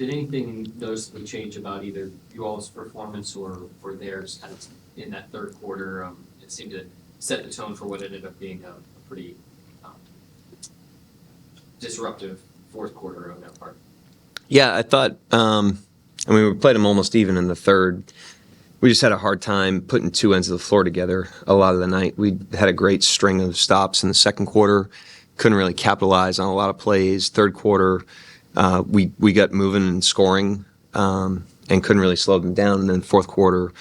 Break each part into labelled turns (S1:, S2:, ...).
S1: Did anything noticeably change about either you all's performance or theirs kind of in that third quarter? It seemed to set the tone for what ended up being a pretty disruptive fourth quarter on that part.
S2: Yeah, I thought, we played them almost even in the third. We just had a hard time putting two ends of the floor together a lot of the night. We had a great string of stops in the second quarter, couldn't really capitalize on a lot of plays. Third quarter, we got moving and scoring and couldn't really slow them down. And then fourth quarter,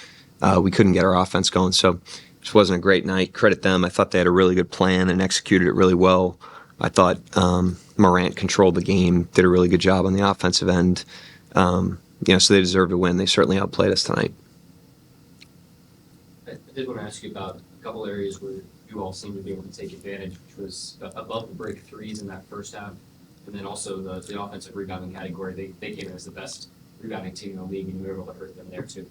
S2: we couldn't get our offense going. So this wasn't a great night. Credit them. I thought they had a really good plan and executed it really well. I thought Morant controlled the game, did a really good job on the offensive end. So they deserve to win. They certainly outplayed us tonight.
S1: I did want to ask you about a couple areas where you all seemed to be able to take advantage, which was above the break threes in that first half, and then also the offensive rebounding category. They came in as the best rebounding team in the league, and we were able to hurt them there too.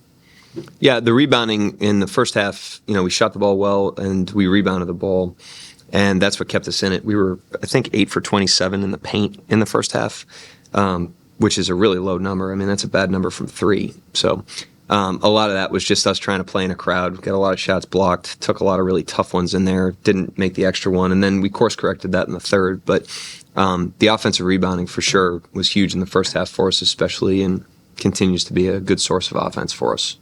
S2: Yeah, the rebounding in the first half, we shot the ball well and we rebounded the ball, and that's what kept us in it. We were, I think, 8 for 27 in the paint in the first half, which is a really low number. I mean, that's a bad number from three. So a lot of that was just us trying to play in a crowd, get a lot of shots blocked, took a lot of really tough ones in there, didn't make the extra one, and then we course corrected that in the third. But the offensive rebounding for sure was huge in the first half for us especially, and continues to be a good source of offense for us.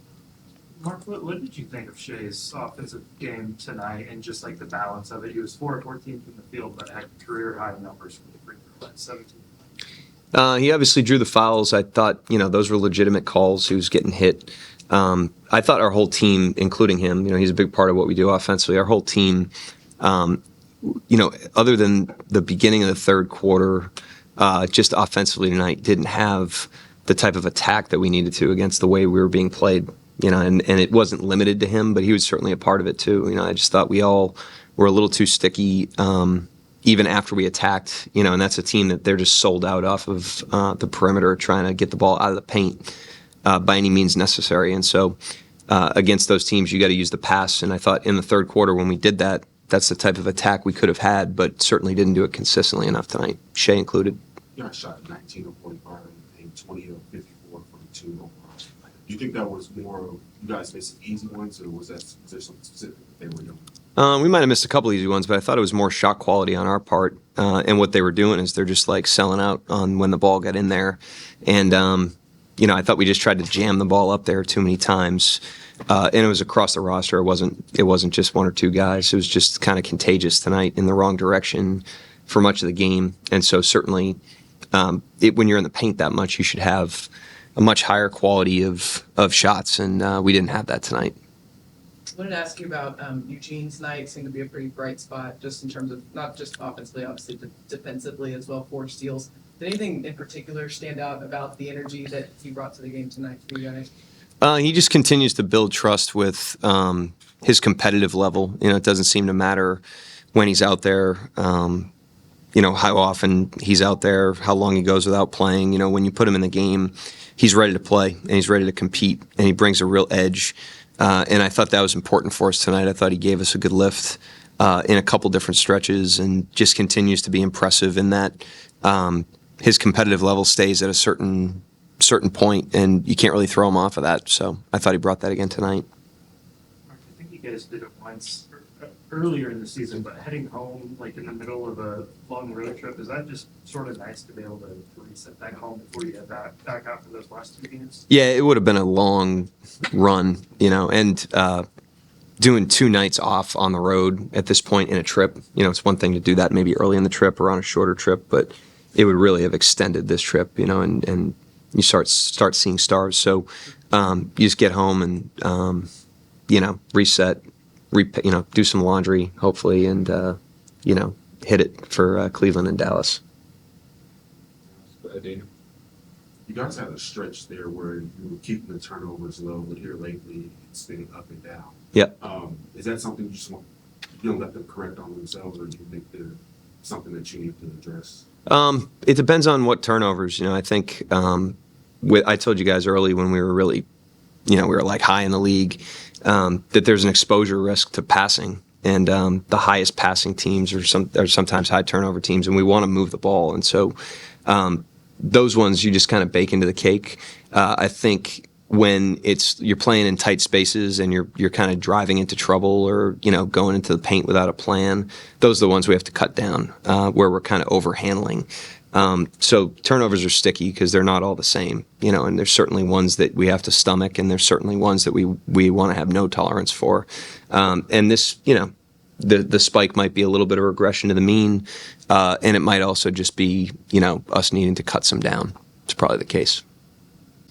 S3: Mark, what did you think of Shai's offensive game tonight and just like the balance of it? He was 4 of 14 from the field, but had career high numbers from the free throw line, 17.
S2: He obviously drew the fouls. I thought, those were legitimate calls. He was getting hit. I thought our whole team, including him, he's a big part of what we do offensively. Our whole team, other than the beginning of the third quarter, just offensively tonight didn't have the type of attack that we needed to against the way we were being played. And it wasn't limited to him, but he was certainly a part of it too. I just thought we all were a little too sticky, even after we attacked. And that's a team that they're just sold out off of the perimeter, trying to get the ball out of the paint by any means necessary. And so against those teams, you got to use the pass. And I thought in the third quarter when we did that, that's the type of attack we could have had, but certainly didn't do it consistently enough tonight, Shai included.
S4: You guys shot 19 of 45 and 20 of 54 from 2 overall. Do you think that was more of you guys facing easy ones, or was there something specific that they were doing?
S2: We might have missed a couple easy ones, but I thought it was more shot quality on our part. And what they were doing is they're just like selling out on when the ball got in there. And, I thought we just tried to jam the ball up there too many times. And it was across the roster. It wasn't just one or two guys. It was just kind of contagious tonight in the wrong direction for much of the game. And so certainly when you're in the paint that much, you should have a much higher quality of shots, and we didn't have that tonight.
S5: I wanted to ask you about Eugene's night. Seemed to be a pretty bright spot, just in terms of not just offensively, obviously, but defensively as well. 4 steals. Did anything in particular stand out about the energy that he brought to the game tonight for you guys?
S2: He just continues to build trust with his competitive level. It doesn't seem to matter when he's out there. How often he's out there, how long he goes without playing. When you put him in the game, he's ready to play and he's ready to compete, and he brings a real edge. And I thought that was important for us tonight. I thought he gave us a good lift in a couple different stretches, and just continues to be impressive in that his competitive level stays at a certain point, and you can't really throw him off of that. So I thought he brought that again tonight.
S3: Mark, I think you guys did it once earlier in the season, but heading home like in the middle of a long road trip, is that just sort of nice to be able to reset back home before you get back out for those last 2 games?
S2: Yeah, it would have been a long run, and doing 2 nights off on the road at this point in a trip, it's one thing to do that maybe early in the trip or on a shorter trip, but it would really have extended this trip, and you start seeing stars. So you just get home and reset, do some laundry, hopefully, and hit it for Cleveland and Dallas.
S4: You guys had a stretch there where you were keeping the turnovers low, but here lately it's been up and down.
S2: Yep.
S4: Is that something you don't let them correct on themselves, or do you think they're something that you need to address?
S2: It depends on what turnovers. I think I told you guys early when we were really, we were like high in the league, that there's an exposure risk to passing, and the highest passing teams are sometimes high turnover teams, and we want to move the ball, and so those ones you just kind of bake into the cake. I think when you're playing in tight spaces and you're kind of driving into trouble or going into the paint without a plan, those are the ones we have to cut down where we're kind of overhandling. So turnovers are sticky because they're not all the same, and there's certainly ones that we have to stomach, and there's certainly ones that we want to have no tolerance for. And this, the spike might be a little bit of regression to the mean, and it might also just be, us needing to cut some down. It's probably the case.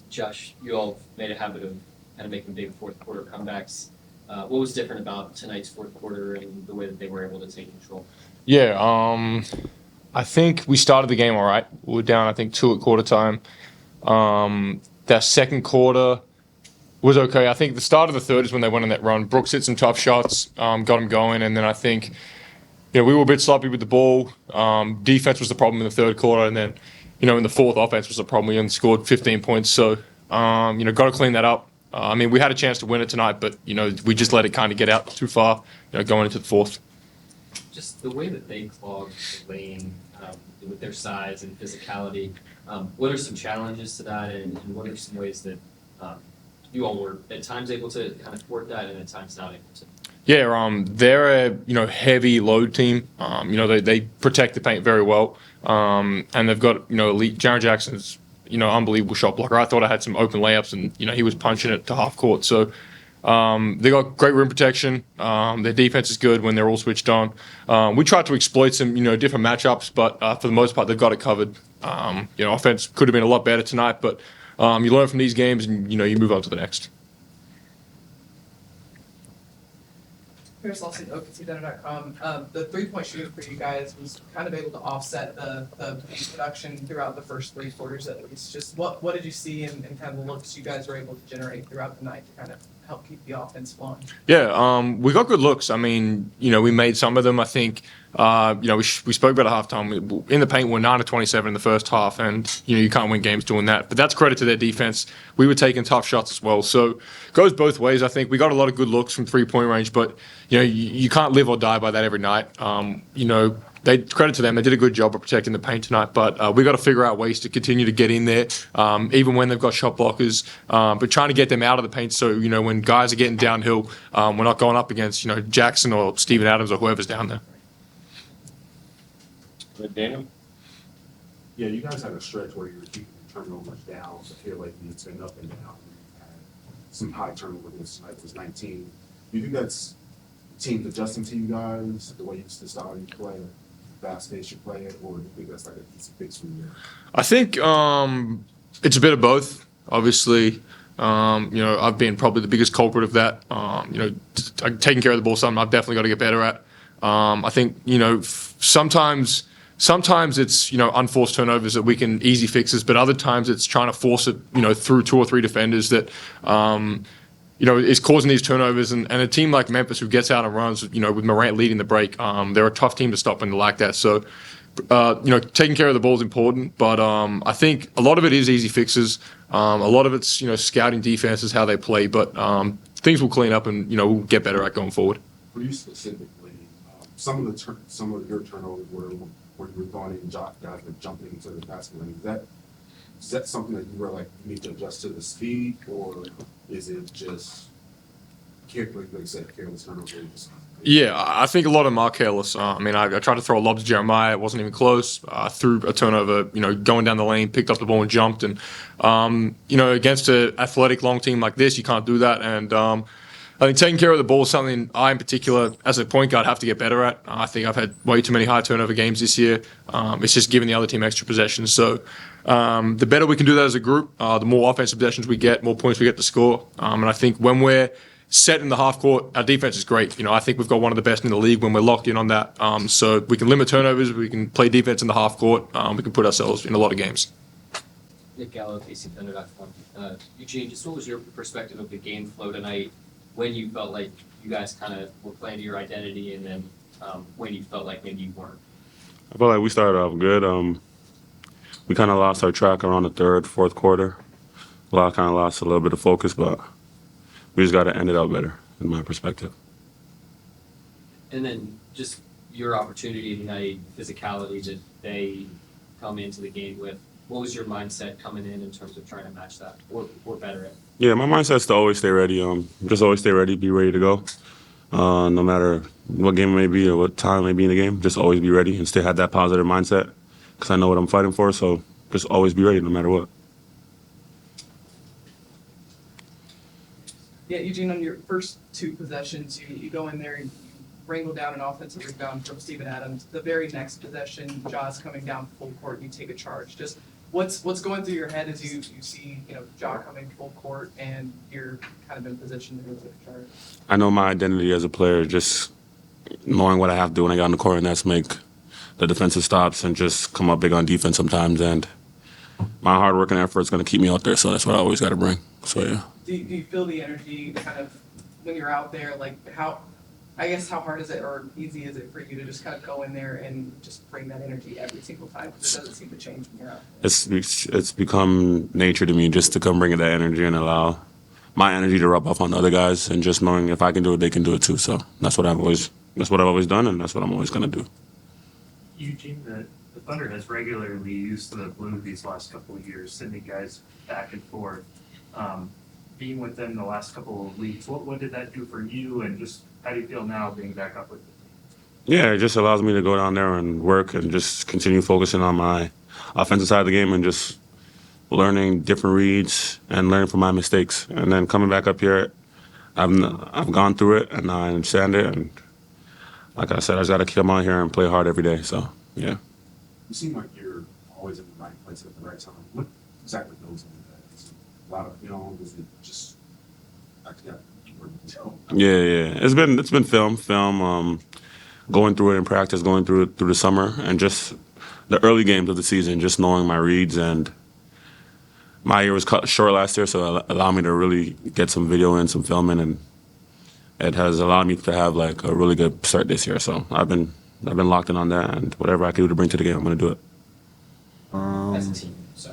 S1: Josh, you all made a habit of kind of making big fourth quarter comebacks. What was different about tonight's fourth quarter and the way that they were able to take control?
S6: Yeah, I think we started the game all right. We were down, I think, 2 at quarter time. That second quarter was okay. I think the start of the third is when they went on that run. Brooks hit some tough shots, got them going, and then I think we were a bit sloppy with the ball. Defense was the problem in the third quarter, and then in the fourth, offense was the problem. We only scored 15 points, so got to clean that up. We had a chance to win it tonight, but we just let it kind of get out too far, going into the fourth.
S1: Just the way that they clogged the lane with their size and physicality, what are some challenges to that, and what are some ways that you all were at times able to kind of thwart that and at times not able to?
S6: Yeah, they're a heavy load team. They protect the paint very well, and they've got elite. Jaren Jackson's unbelievable shot blocker. I thought I had some open layups, and he was punching it to half court. So they got great rim protection. Their defense is good when they're all switched on. We tried to exploit some different matchups, but for the most part they've got it covered. Offense could have been a lot better tonight, but you learn from these games and you move on to the next.
S5: Chris Lawson, OKC.com. The three-point shooting for you guys was kind of able to offset the paint production throughout the first 3 quarters at least. Just what did you see in kind of the looks you guys were able to generate throughout the night to kind of help keep the offense flowing?
S6: Yeah, we got good looks. We made some of them. I think, we spoke about at halftime. In the paint, we're 9 of 27 in the first half, and you can't win games doing that. But that's credit to their defense. We were taking tough shots as well, so it goes both ways. I think we got a lot of good looks from 3-point range, but you can't live or die by that every night. They credit to them. They did a good job of protecting the paint tonight, but we got to figure out ways to continue to get in there, even when they've got shot blockers. But trying to get them out of the paint, so when guys are getting downhill, we're not going up against Jackson or Steven Adams or whoever's down there.
S7: Daniel?
S4: Yeah, you guys had a stretch where you were keeping turnovers down. I feel like it's been up and down. You had some high turnover this night was 19. Do you think that's teams adjusting to you guys, the way you used to style you play, fast pace you play it, or do you think that's like a fix for you?
S6: I think it's a bit of both. Obviously, I've been probably the biggest culprit of that. Taking care of the ball, something I've definitely got to get better at. I think sometimes it's unforced turnovers that we can easy fixes, but other times it's trying to force it through 2 or 3 defenders that is causing these turnovers. And a team like Memphis who gets out and runs, with Morant leading the break, they're a tough team to stop when they're like that. So taking care of the ball is important, but I think a lot of it is easy fixes. A lot of it's scouting defenses, how they play, but things will clean up and we'll get better at going forward.
S4: For you specifically, some of your turnovers where you were going in, guys were jumping into the basket lane. Is that something that you were like, you need to adjust to the speed, or is it just careless turnovers?
S6: Yeah, I think a lot of them are careless. I tried to throw a lob to Jeremiah. It wasn't even close. Threw a turnover, going down the lane, picked up the ball and jumped. And, against an athletic long team like this, you can't do that. And I think taking care of the ball is something I, in particular, as a point guard, have to get better at. I think I've had way too many high turnover games this year. It's just giving the other team extra possessions. So the better we can do that as a group, the more offensive possessions we get, more points we get to score. And I think when we're set in the half court, our defense is great. I think we've got one of the best in the league when we're locked in on that. So we can limit turnovers, we can play defense in the half court, we can put ourselves in a lot of games.
S1: Nick Gallo, KCThunder.com. Eugene, just what was your perspective of the game flow tonight? When you felt like you guys kind of were playing to your identity, and then when you felt like maybe you weren't?
S7: I felt like we started off good. We kind of lost our track around the third, fourth quarter. A lot kind of lost a little bit of focus, but we just got to end it out better, in my perspective.
S1: And then just your opportunity tonight, physicality that they come into the game with. what was your mindset coming in terms of trying to match that or better it?
S7: Yeah, my mindset's to always stay ready. Just always stay ready, be ready to go. No matter what game it may be or what time it may be in the game, just always be ready and still have that positive mindset because I know what I'm fighting for. So just always be ready no matter what.
S5: Yeah, Eugene, on your first two possessions, you go in there and you wrangle down an offensive rebound from Steven Adams. The very next possession, Ja's coming down full court, you take a charge. Just what's going through your head as you see, Ja coming full court and you're kind of in position to go take a charge?
S7: I know my identity as a player, just knowing what I have to do when I get on the court, and that's make the defensive stops and just come up big on defense sometimes. And my hard work and effort is going to keep me out there, so that's what I always got to bring. So, yeah.
S5: Do you feel the energy kind of when you're out there? Like how hard is it or easy is it for you to just kind of go in there and just bring that energy every single time? Because it doesn't seem to change when you're out there.
S7: It's become nature to me just to come bring that energy and allow my energy to rub off on other guys, and just knowing if I can do it, they can do it too. So that's what I've always done, and that's what I'm always going to do.
S3: Eugene, the Thunder has regularly used the blue these last couple of years, sending guys back and forth. Being with them the last couple of weeks, what did that do for you, and just how do you feel now being back up with them?
S7: Yeah, it just allows me to go down there and work and just continue focusing on my offensive side of the game and just learning different reads and learning from my mistakes. And then coming back up here, I've gone through it and I understand it. And like I said, I just got to come out here and play hard every day. So, yeah.
S4: You seem like you're always in the right place at the right time. What exactly goes into that? Is it a lot of film? Is it just
S7: Yeah. It's been film. Going through it in practice, going through it through the summer, and just the early games of the season, just knowing my reads. And my year was cut short last year, so it allowed me to really get some video and some filming, and it has allowed me to have like a really good start this year. So I've been locked in on that, and whatever I can do to bring to the game, I'm going to do it.
S1: As a team, so.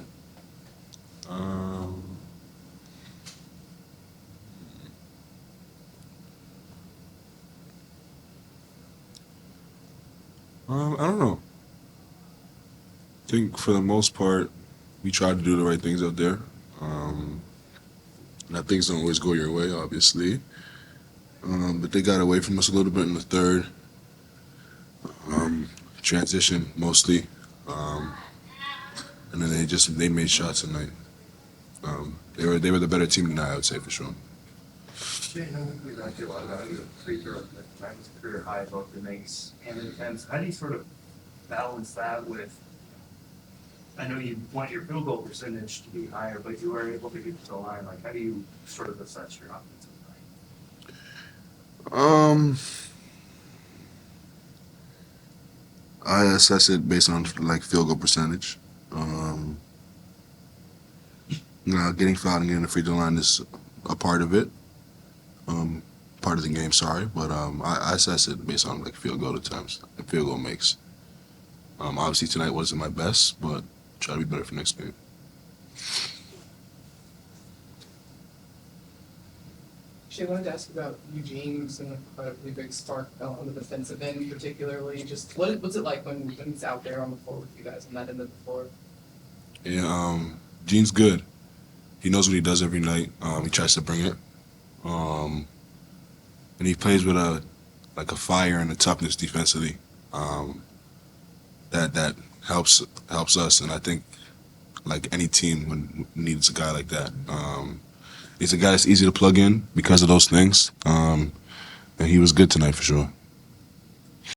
S8: I don't know. I think for the most part, we try to do the right things out there. Now things don't always go your way, obviously. But they got away from us a little bit in the third. Transition mostly. And then they made shots tonight. They were the better team tonight, I would say, for sure.
S3: Shai, I know we talked a lot about your free throw, that was career high, both the makes and attempts. How do you sort of balance that with, I know you want your field goal percentage to be higher, but you are able to get to the line. Like, how do you sort of assess your offensive line?
S8: I assess it based on like field goal percentage. Getting fouled and getting the free throw line is a part of it. Part of the game, sorry, but I assess it based on like field goal attempts and field goal makes. Obviously tonight wasn't my best, but try to be better for next game.
S5: Shai, I wanted to ask about Eugene, who's been quite a pretty big spark on the defensive end, particularly. Just what's it like when he's out there on the floor with you guys on that end of the floor?
S8: Yeah, Gene's good. He knows what he does every night. He tries to bring it. And he plays with a fire and a toughness defensively. That helps us, and I think like any team needs a guy like that. He's a guy that's easy to plug in because of those things. And he was good tonight for sure.